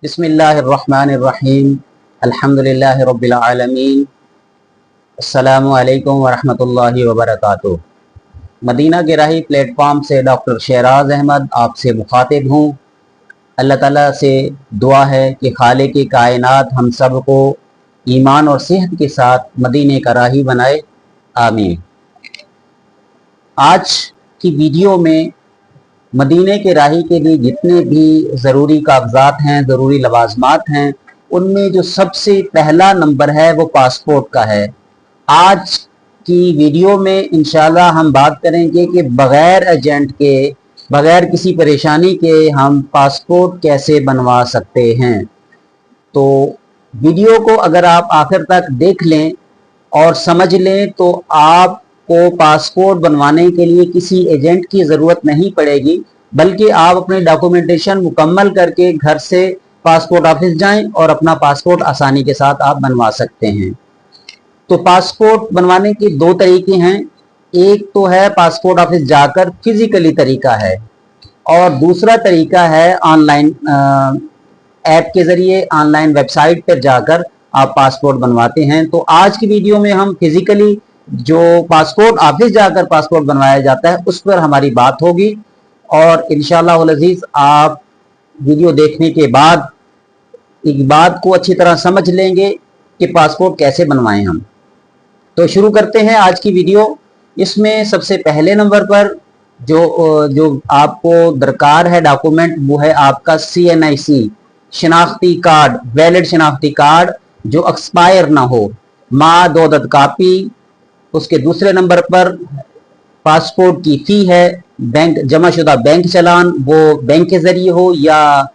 बिस्मिल्लाहिर्रहमानिर्रहीम अल्हम्दुलिल्लाहि रब्बिल आलमीन अस्सलामु अलैकुम वरहमतुल्लाहि वबरकातुहू। मदीना के राही प्लेटफॉर्म से डॉक्टर शहराज अहमद आपसे मुखातिब हूँ। अल्लाह ताला से दुआ है कि खालिक कायनात हम सब को ईमान और सेहत के साथ मदीने का राही बनाए, आमीन। आज की वीडियो में मदीने के राही के लिए जितने भी ज़रूरी कागजात हैं, ज़रूरी लवाजमात हैं, उनमें जो सबसे पहला नंबर है वो पासपोर्ट का है। आज की वीडियो में इंशाल्लाह हम बात करेंगे कि बग़ैर एजेंट के, बग़ैर किसी परेशानी के हम पासपोर्ट कैसे बनवा सकते हैं। तो वीडियो को अगर आप आखिर तक देख लें और समझ लें तो आप को पासपोर्ट बनवाने के लिए किसी एजेंट की ज़रूरत नहीं पड़ेगी, बल्कि आप अपने डॉक्यूमेंटेशन मुकम्मल करके घर से पासपोर्ट ऑफिस जाएं और अपना पासपोर्ट आसानी के साथ आप बनवा सकते हैं। तो पासपोर्ट बनवाने के दो तरीके हैं। एक तो है पासपोर्ट ऑफिस जाकर फिजिकली तरीका है, और दूसरा तरीका है ऑनलाइन ऐप के ज़रिए, ऑनलाइन वेबसाइट पर जाकर आप पासपोर्ट बनवाते हैं। तो आज की वीडियो में हम फिजिकली जो पासपोर्ट ऑफिस जाकर पासपोर्ट बनवाया जाता है उस पर हमारी बात होगी, और इंशाअल्लाह उल अज़ीज़ आप वीडियो देखने के बाद एक बात को अच्छी तरह समझ लेंगे कि पासपोर्ट कैसे बनवाएं हम। तो शुरू करते हैं आज की वीडियो। इसमें सबसे पहले नंबर पर जो आपको दरकार है डॉक्यूमेंट, वो है आपका CNIC शनाख्ती कार्ड, वैलिड शनाख्ती कार्ड जो एक्सपायर ना हो, माँ दो दद कापी। उसके दूसरे नंबर पर पासपोर्ट की फ़ी है, बैंक जमाशुदा बैंक चालान, वो बैंक के ज़रिए हो या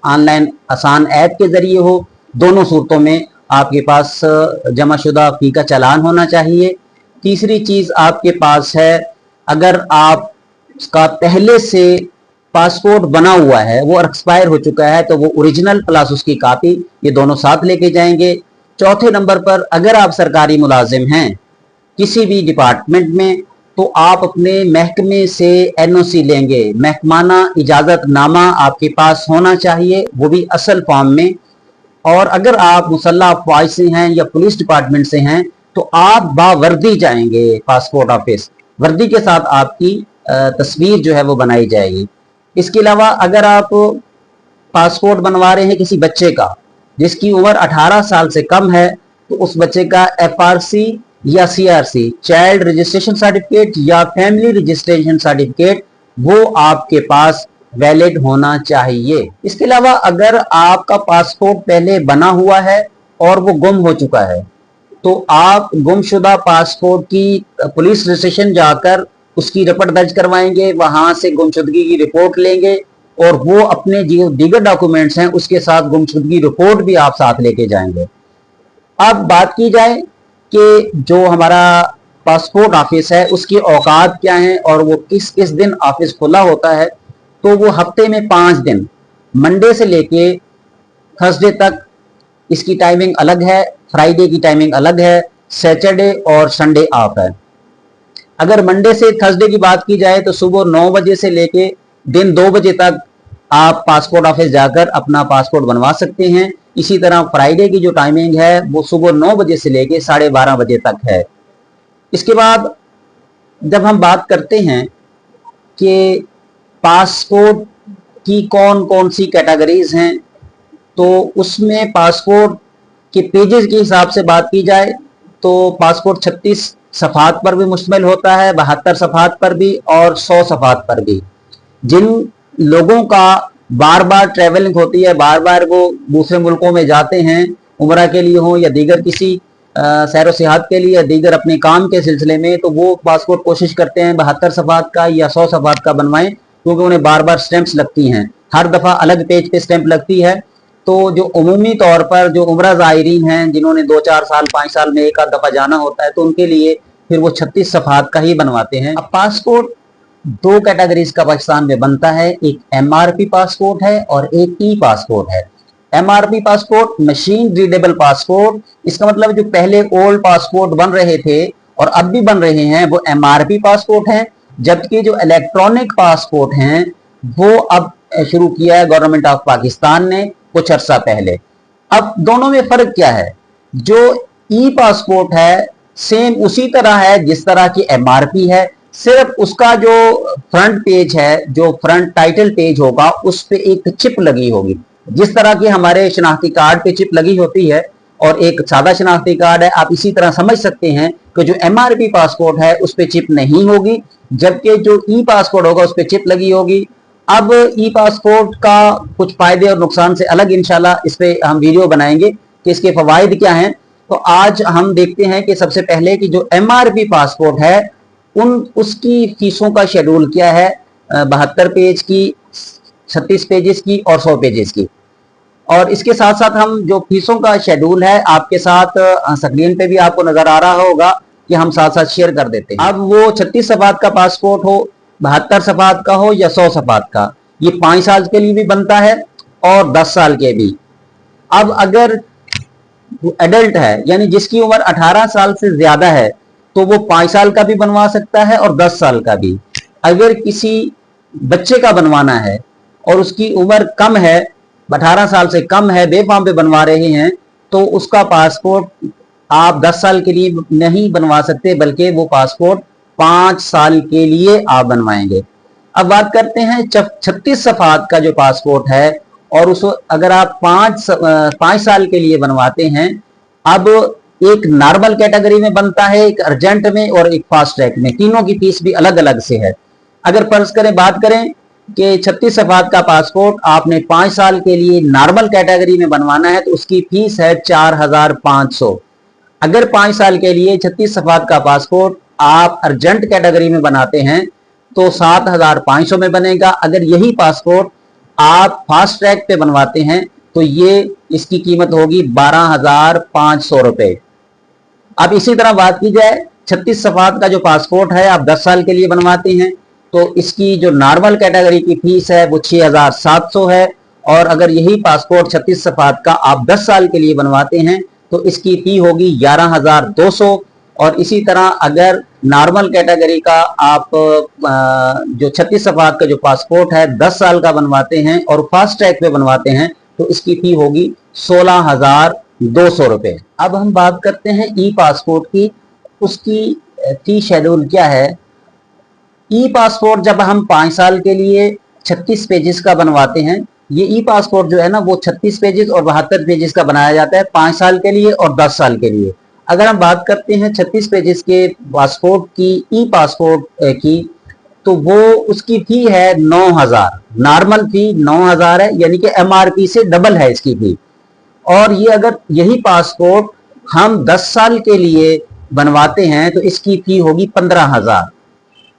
ऑनलाइन आसान ऐप के ज़रिए हो, दोनों सूरतों में आपके पास जमाशुदा फ़ी का चालान होना चाहिए। तीसरी चीज़ आपके पास है, अगर आपका पहले से पासपोर्ट बना हुआ है, वो एक्सपायर हो चुका है, तो वो ओरिजिनल प्लस उसकी कापी, ये दोनों साथ लेके जाएंगे। चौथे नंबर पर अगर आप सरकारी मुलाजिम हैं किसी भी डिपार्टमेंट में, तो आप अपने महकमे से NOC लेंगे, महकमाना इजाज़त नामा आपके पास होना चाहिए, वो भी असल फॉर्म में। और अगर आप मुसल्लह अफवाज से हैं या पुलिस डिपार्टमेंट से हैं तो आप बावर्दी जाएंगे पासपोर्ट ऑफिस, वर्दी के साथ आपकी तस्वीर जो है वो बनाई जाएगी। इसके अलावा अगर आप पासपोर्ट बनवा रहे हैं किसी बच्चे का जिसकी उम्र 18 साल से कम है, तो उस बच्चे का FRC या CRC चाइल्ड रजिस्ट्रेशन सर्टिफिकेट या फैमिली रजिस्ट्रेशन सर्टिफिकेट वो आपके पास वैलिड होना चाहिए। इसके अलावा अगर आपका पासपोर्ट पहले बना हुआ है और वो गुम हो चुका है, तो आप गुमशुदा पासपोर्ट की पुलिस रजिस्ट्रेशन जाकर उसकी रिपोर्ट दर्ज करवाएंगे, वहां से गुमशुदगी की रिपोर्ट लेंगे और वो अपने जो दीगर डॉक्यूमेंट्स हैं उसके साथ गुमशुदगी रिपोर्ट भी आप साथ लेके जाएंगे। अब बात की जाए कि जो हमारा पासपोर्ट ऑफिस है उसकी औकात क्या है और वो किस किस दिन ऑफिस खुला होता है, तो वो हफ्ते में 5 दिन, मंडे से लेके थर्सडे तक इसकी टाइमिंग अलग है, फ्राइडे की टाइमिंग अलग है, सैटरडे और संडे ऑफ है। अगर मंडे से थर्सडे की बात की जाए तो सुबह 9 बजे से लेके दिन 2 बजे तक आप पासपोर्ट ऑफिस जाकर अपना पासपोर्ट बनवा सकते हैं। इसी तरह फ्राइडे की जो टाइमिंग है वो सुबह 9 बजे से लेके 12:30 बजे तक है। इसके बाद जब हम बात करते हैं कि पासपोर्ट की कौन कौन सी कैटेगरीज हैं, तो उसमें पासपोर्ट के पेजेस के हिसाब से बात की जाए तो पासपोर्ट 36 सफ़ात पर भी मुश्तमिल होता है, 72 सफ़ात पर भी और 100 सफ़ात पर भी। जिन लोगों का बार बार ट्रैवलिंग होती है, बार बार वो दूसरे मुल्कों में जाते हैं उम्रा के लिए हो या दीगर किसी सैर व सियाहत के लिए या दीगर अपने काम के सिलसिले में, तो वो पासपोर्ट कोशिश करते हैं 72 सफ़ात का या 100 सफ़ात का बनवाएं, क्योंकि उन्हें बार बार स्टैंप्स लगती हैं, हर दफ़ा अलग पेज पे स्टैंप लगती है। तो जो उमूमी तौर पर जो उम्रा ज़ायरीन हैं जिन्होंने 2-4 साल 5 साल में एक आध दफ़ा जाना होता है, तो उनके लिए फिर वो 36 सफ़ात का ही बनवाते हैं। अब पासपोर्ट दो कैटेगरीज का पाकिस्तान में बनता है, एक MRP पासपोर्ट है और एक ई पासपोर्ट है। MRP passport machine readable passport, इसका मतलब जो पहले ओल्ड पासपोर्ट बन रहे थे और अब भी बन रहे हैं वो MRP पासपोर्ट हैं, जबकि जो इलेक्ट्रॉनिक पासपोर्ट हैं वो अब शुरू किया है गवर्नमेंट ऑफ पाकिस्तान ने, कुछ अरसा पहले। अब दोनों में फर्क क्या है? जो ई पासपोर्ट है सेम उसी तरह है जिस तरह की एमआरपी है, सिर्फ उसका जो फ्रंट पेज है, जो फ्रंट टाइटल पेज होगा, उस पे एक चिप लगी होगी, जिस तरह की हमारे शनाख्ती कार्ड पे चिप लगी होती है और एक सादा शनाख्ती कार्ड है। आप इसी तरह समझ सकते हैं कि जो एमआरपी पासपोर्ट है उस पे चिप नहीं होगी, जबकि जो ई पासपोर्ट होगा उस पे चिप लगी होगी। अब ई पासपोर्ट का कुछ फायदे और नुकसान से अलग इंशाल्लाह इस पे हम वीडियो बनाएंगे कि इसके फवाइद क्या हैं। तो आज हम देखते हैं कि सबसे पहले कि जो एमआरपी पासपोर्ट है उसकी फीसों का शेड्यूल क्या है, 72 पेज की, 36 पेजेस की और 100 पेजेस की। और इसके साथ साथ हम जो फीसों का शेड्यूल है आपके साथ स्क्रीन पे भी आपको नजर आ रहा होगा कि हम साथ साथ शेयर कर देते हैं। अब वो 36 सफ़ात का पासपोर्ट हो, 72 सफ़ात का हो या 100 सफ़ात का, ये 5 साल के लिए भी बनता है और 10 साल के भी। अब अगर एडल्ट है यानी जिसकी उम्र 18 साल से ज्यादा है तो वो 5 साल का भी बनवा सकता है और 10 साल का भी। अगर किसी बच्चे का बनवाना है और उसकी उम्र कम है, 18 साल से कम है, बेफाम पे बनवा रहे हैं, तो उसका पासपोर्ट आप 10 साल के लिए नहीं बनवा सकते, बल्कि वो पासपोर्ट 5 साल के लिए आप बनवाएंगे। अब बात करते हैं 36 सफ़ात का जो पासपोर्ट है, और उस अगर आप 5 साल के लिए बनवाते हैं। अब एक नॉर्मल कैटेगरी में बनता है, एक अर्जेंट में और एक फास्ट ट्रैक में, तीनों की फीस भी अलग अलग से है। अगर फर्ज करें बात करें कि 36 सफ़ात का पासपोर्ट आपने 5 साल के लिए नॉर्मल कैटेगरी में बनवाना है तो उसकी फीस है 4500। अगर 5 साल के लिए 36 सफ़ात का पासपोर्ट आप अर्जेंट कैटेगरी में बनाते हैं तो 7500 में बनेगा। अगर यही पासपोर्ट आप फास्ट ट्रैक पे बनवाते हैं तो ये इसकी कीमत होगी 12500 रुपए। अब इसी तरह बात की जाए 36 सफ़ात का जो पासपोर्ट है आप 10 साल के लिए बनवाते हैं तो इसकी जो नॉर्मल कैटेगरी की फीस है वो 6700 है, और अगर यही पासपोर्ट 36 सफ़ात का आप 10 साल के लिए बनवाते हैं तो इसकी फी होगी 11200। और इसी तरह अगर नॉर्मल कैटेगरी का आप जो 36 सफ़ात का जो पासपोर्ट है 10 साल का बनवाते हैं और फास्ट ट्रैक पे बनवाते हैं तो इसकी फी होगी 16200 रुपए। अब हम बात करते हैं ई पासपोर्ट की, उसकी फी शेड्यूल क्या है। ई पासपोर्ट जब हम 5 साल के लिए 36 पेजेस का बनवाते हैं, ये ई पासपोर्ट जो है ना वो 36 पेजेस और 72 पेजेस का बनाया जाता है 5 साल के लिए और 10 साल के लिए। अगर हम बात करते हैं 36 पेजेस के पासपोर्ट की, ई पासपोर्ट की, तो वो उसकी फी है 9000, नॉर्मल फी 9000 है, यानी कि एमआरपी से डबल है इसकी फी। और ये अगर यही पासपोर्ट हम 10 साल के लिए बनवाते हैं तो इसकी फी होगी 15000।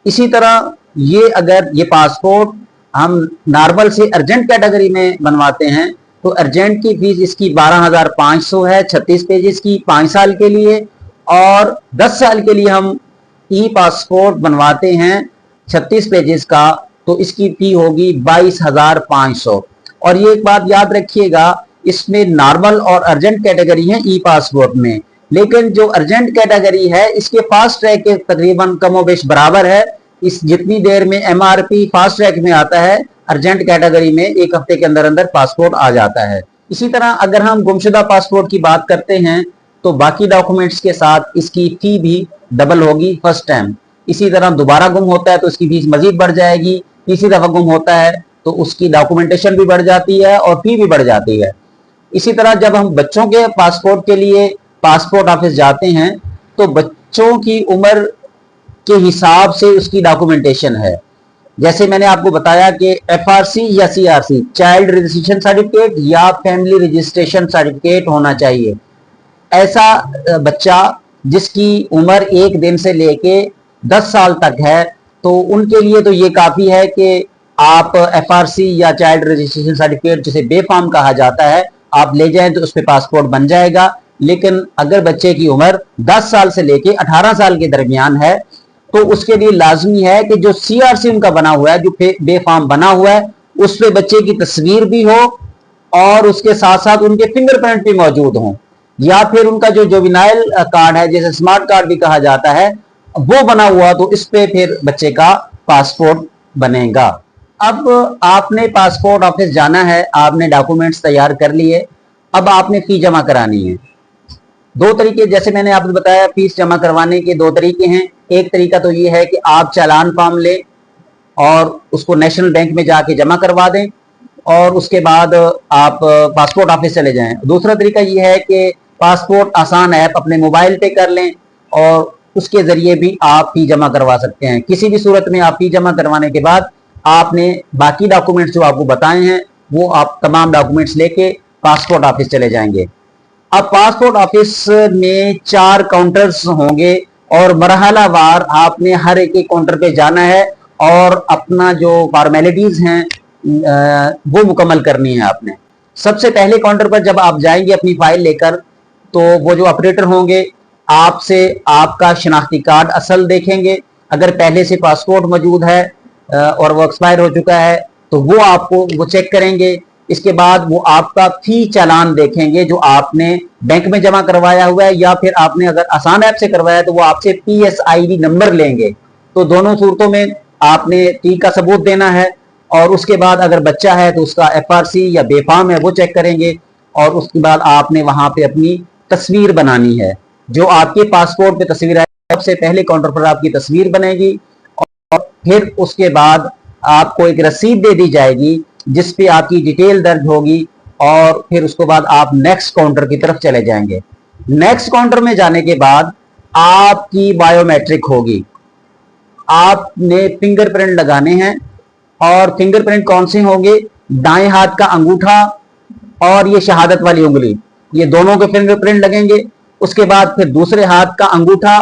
इसी तरह ये अगर ये पासपोर्ट हम नॉर्मल से अर्जेंट कैटेगरी में बनवाते हैं तो अर्जेंट की फीस इसकी 12500 है 36 पेजेस की 5 साल के लिए, और 10 साल के लिए हम ई पासपोर्ट बनवाते हैं 36 पेजेस का तो इसकी फी होगी 22500। और ये एक बात याद रखिएगा, इसमें नॉर्मल और अर्जेंट कैटेगरी है ई पासपोर्ट में, लेकिन जो अर्जेंट कैटेगरी है इसके फास्ट ट्रैक के तकरीबन कमोबेश बराबर है। इस जितनी देर में एमआरपी फास्ट ट्रैक में आता है अर्जेंट कैटेगरी में 1 हफ्ते के अंदर अंदर पासपोर्ट आ जाता है। इसी तरह अगर हम गुमशुदा पासपोर्ट की बात करते हैं तो बाकी डॉक्यूमेंट्स के साथ इसकी फी भी डबल होगी फर्स्ट टाइम। इसी तरह दोबारा गुम होता है तो इसकी फीस मजीद बढ़ जाएगी, तीसरी दफा गुम होता है तो उसकी डॉक्यूमेंटेशन भी बढ़ जाती है और फी भी बढ़ जाती है। इसी तरह जब हम बच्चों के पासपोर्ट के लिए पासपोर्ट ऑफिस जाते हैं तो बच्चों की उम्र के हिसाब से उसकी डॉक्यूमेंटेशन है। जैसे मैंने आपको बताया कि एफआरसी या सीआरसी, चाइल्ड रजिस्ट्रेशन सर्टिफिकेट या फैमिली रजिस्ट्रेशन सर्टिफिकेट होना चाहिए। ऐसा बच्चा जिसकी उम्र 1 दिन से लेके 10 साल तक है तो उनके लिए तो ये काफी है कि आप एफआरसी या चाइल्ड रजिस्ट्रेशन सर्टिफिकेट जिसे बेफाम कहा जाता है आप ले जाएं तो उस पर पासपोर्ट बन जाएगा। लेकिन अगर बच्चे की उम्र 10 साल से लेके 18 साल के दरमियान है तो उसके लिए लाजमी है कि जो सीआरसी उनका बना हुआ है, जो बेफाम बना हुआ है, उस पे बच्चे की तस्वीर भी हो और उसके साथ साथ उनके फिंगरप्रिंट भी मौजूद हों, या फिर उनका जो जुवेनाइल कार्ड है जैसे स्मार्ट कार्ड भी कहा जाता है वो बना हुआ, तो इस पे फिर बच्चे का पासपोर्ट बनेगा। اب आपने पासपोर्ट ऑफिस जाना है, आपने डॉक्यूमेंट्स तैयार कर लिए, अब आपने फी जमा करानी है। दो तरीके, जैसे मैंने आपको बताया, फीस जमा करवाने के दो तरीके हैं। एक तरीका तो ये है कि आप चालान फॉर्म लें और उसको नेशनल बैंक में जाके जमा करवा दें और उसके बाद आप पासपोर्ट ऑफिस चले जाएं। दूसरा तरीका ये है कि पासपोर्ट आसान ऐप अपने मोबाइल पे कर लें और उसके जरिए भी आप फी जमा करवा सकते हैं। किसी भी सूरत में आप फी जमा करवाने के बाद आपने बाकी डॉक्यूमेंट्स जो आपको बताए हैं वो आप तमाम डॉक्यूमेंट्स लेके पासपोर्ट ऑफिस चले जाएंगे। अब पासपोर्ट ऑफिस में 4 काउंटर्स होंगे और मरहला वार आपने हर एक काउंटर पे जाना है और अपना जो फॉर्मेलिटीज हैं वो मुकम्मल करनी है आपने। सबसे पहले काउंटर पर जब आप जाएंगे अपनी फाइल लेकर, तो वो जो ऑपरेटर होंगे आपसे आपका शनाख्ती कार्ड असल देखेंगे। अगर पहले से पासपोर्ट मौजूद है और वो एक्सपायर हो चुका है तो वो आपको वो चेक करेंगे। इसके बाद वो आपका फी चालान देखेंगे जो आपने बैंक में जमा करवाया हुआ है, या फिर आपने अगर आसान ऐप से करवाया है तो वो आपसे PSID नंबर लेंगे। तो दोनों सूरतों में आपने फी का सबूत देना है और उसके बाद अगर बच्चा है तो उसका FRC या बेफाम है वो चेक करेंगे और उसके बाद आपने वहां पे अपनी तस्वीर बनानी है। जो आपके पासपोर्ट पे तस्वीर है, सबसे पहले काउंटर पर आपकी तस्वीर बनेगी और फिर उसके बाद आपको एक रसीद दे दी जाएगी जिस पे आपकी डिटेल दर्ज होगी और फिर उसके बाद आप नेक्स्ट काउंटर की तरफ चले जाएंगे। नेक्स्ट काउंटर में जाने के बाद आपकी बायोमेट्रिक होगी। आपने फिंगरप्रिंट लगाने हैं और फिंगरप्रिंट कौन से होंगे? दाएं हाथ का अंगूठा और ये शहादत वाली उंगली, ये दोनों के फिंगरप्रिंट लगेंगे। उसके बाद फिर दूसरे हाथ का अंगूठा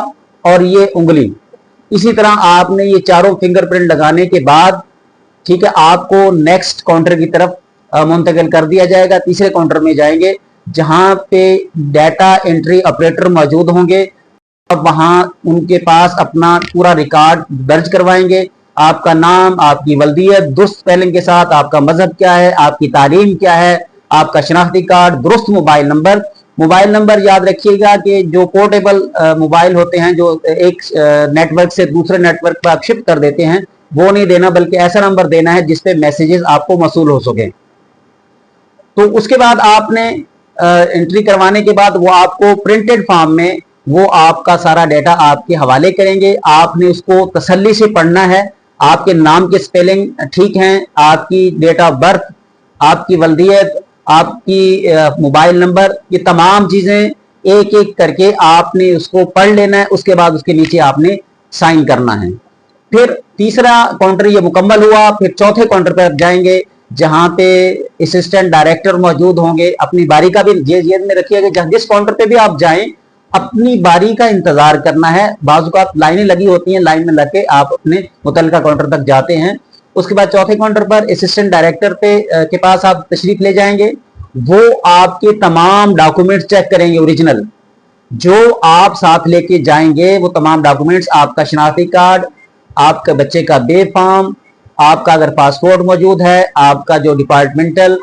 और ये उंगली। इसी तरह आपने ये चारों फिंगरप्रिंट लगाने के बाद, ठीक है, आपको नेक्स्ट काउंटर की तरफ मुंतकिल कर दिया जाएगा। तीसरे काउंटर में जाएंगे जहां पे डाटा एंट्री ऑपरेटर मौजूद होंगे और वहां उनके पास अपना पूरा रिकॉर्ड दर्ज करवाएंगे। आपका नाम, आपकी वल्दियत, दुरुस्त स्पेलिंग के साथ, आपका मजहब क्या है, आपकी तालीम क्या है, आपका शनाख्ती कार्ड, दुरुस्त मोबाइल नंबर। मोबाइल नंबर याद रखिएगा कि जो पोर्टेबल मोबाइल होते हैं जो एक नेटवर्क से दूसरे नेटवर्क पर आप शिफ्ट कर देते हैं, वो नहीं देना, बल्कि ऐसा नंबर देना है जिसपे मैसेजेस आपको मौसूल हो सके। तो उसके बाद आपने एंट्री करवाने के बाद वो आपको प्रिंटेड फॉर्म में वो आपका सारा डेटा आपके हवाले करेंगे। आपने उसको तसल्ली से पढ़ना है। आपके नाम के स्पेलिंग ठीक हैं, आपकी डेट ऑफ बर्थ, आपकी वल्दियत, आपकी मोबाइल नंबर, ये तमाम चीजें एक एक करके आपने उसको पढ़ लेना है। उसके बाद उसके नीचे आपने साइन करना है। फिर तीसरा काउंटर ये मुकम्मल हुआ। फिर चौथे काउंटर पर जाएंगे जहां पे असिस्टेंट डायरेक्टर मौजूद होंगे। अपनी बारी का भी जेब में रखिएगा। जिस काउंटर पे भी आप जाएं अपनी बारी का इंतजार करना है। बाज़ लाइनें लगी होती हैं, लाइन में लग के आप अपने मुतल्लिका काउंटर तक जाते हैं। उसके बाद चौथे काउंटर पर असिस्टेंट डायरेक्टर के पास आप तशरीफ ले जाएंगे। वो आपके तमाम डॉक्यूमेंट्स चेक करेंगे। ओरिजिनल जो आप साथ लेके जाएंगे वो तमाम डॉक्यूमेंट्स, आपका शनाख्ती कार्ड, आपके बच्चे का बे फॉर्म, आपका अगर पासपोर्ट मौजूद है, आपका जो डिपार्टमेंटल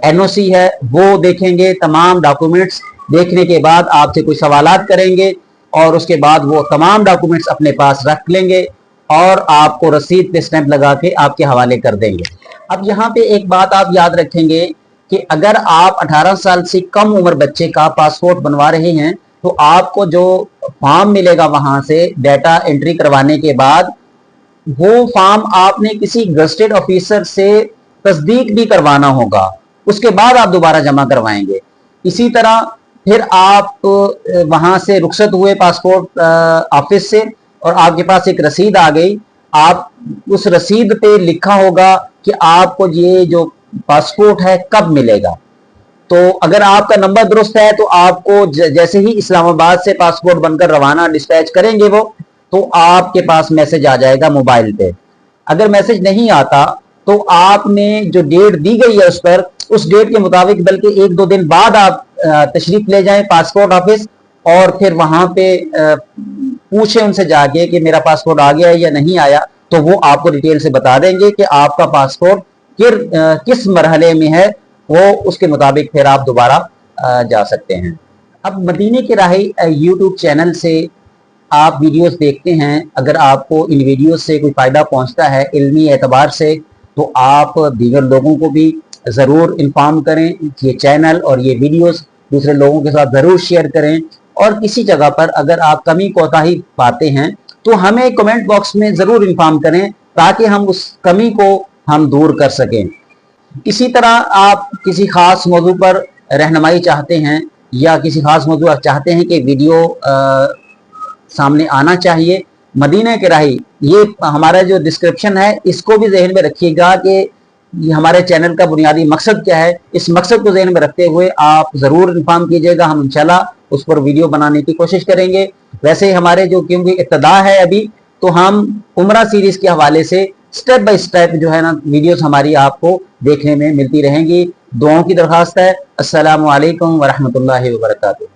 NOC है वो देखेंगे। तमाम डॉक्यूमेंट्स देखने के बाद आपसे कुछ सवालात करेंगे और उसके बाद वो तमाम डॉक्यूमेंट्स अपने पास रख लेंगे और आपको रसीद पे स्टैंप लगा के आपके हवाले कर देंगे। अब यहाँ पे एक बात आप याद रखेंगे कि अगर आप 18 साल से कम उम्र बच्चे का पासपोर्ट बनवा रहे हैं तो आपको जो फॉर्म मिलेगा वहां से डाटा एंट्री करवाने के बाद, वो फॉर्म आपने किसी गजेटेड ऑफिसर से तस्दीक भी करवाना होगा। उसके बाद आप दोबारा जमा करवाएंगे। इसी तरह फिर आप वहां से रुखसत हुए पासपोर्ट ऑफिस से और आपके पास एक रसीद आ गई। आप उस रसीद पे लिखा होगा कि आपको ये जो पासपोर्ट है कब मिलेगा। तो अगर आपका नंबर दुरुस्त है तो आपको जैसे ही इस्लामाबाद से पासपोर्ट बनकर रवाना डिस्पैच करेंगे वो, तो आपके पास मैसेज आ जाएगा मोबाइल पे। अगर मैसेज नहीं आता तो आपने जो डेट दी गई है उस डेट के मुताबिक, बल्कि 1-2 दिन बाद आप तशरीफ ले जाएं पासपोर्ट ऑफिस और फिर वहां पे पूछें उनसे जाके कि मेरा पासपोर्ट आ गया है या नहीं आया। तो वो आपको डिटेल से बता देंगे कि आपका पासपोर्ट किस मरहले में है। वो उसके मुताबिक फिर आप दोबारा जा सकते हैं। अब मदीने की राही यूट्यूब चैनल से आप वीडियोस देखते हैं। अगर आपको इन वीडियोस से कोई फ़ायदा पहुंचता है इल्मी एतबार से, तो आप दीगर लोगों को भी ज़रूर इन्फॉर्म करें, ये चैनल और ये वीडियोस दूसरे लोगों के साथ ज़रूर शेयर करें। और किसी जगह पर अगर आप कमी कोताही पाते हैं तो हमें कमेंट बॉक्स में ज़रूर इन्फॉर्म करें, ताकि हम उस कमी को हम दूर कर सकें। इसी तरह आप किसी खास मौजू पर रहनुमाई चाहते हैं या किसी खास मौजू आप चाहते हैं कि वीडियो सामने आना चाहिए, मदीने के राही, ये हमारा जो डिस्क्रिप्शन है इसको भी जहन में रखिएगा कि ये हमारे चैनल का बुनियादी मकसद क्या है। इस मकसद को जहन में रखते हुए आप ज़रूर इन्फॉर्म कीजिएगा, हम इंशाल्लाह उस पर वीडियो बनाने की कोशिश करेंगे। वैसे हमारे जो क्योंकि इब्तिदा है अभी, तो हम उम्रा सीरीज़ के हवाले से स्टेप बाय स्टेप जो है ना वीडियोस हमारी आपको देखने में मिलती रहेंगी। दुआओं की दरख्वास्त है। अस्सलामु अलैकुम व रहमतुल्लाहि व बरकातुहू।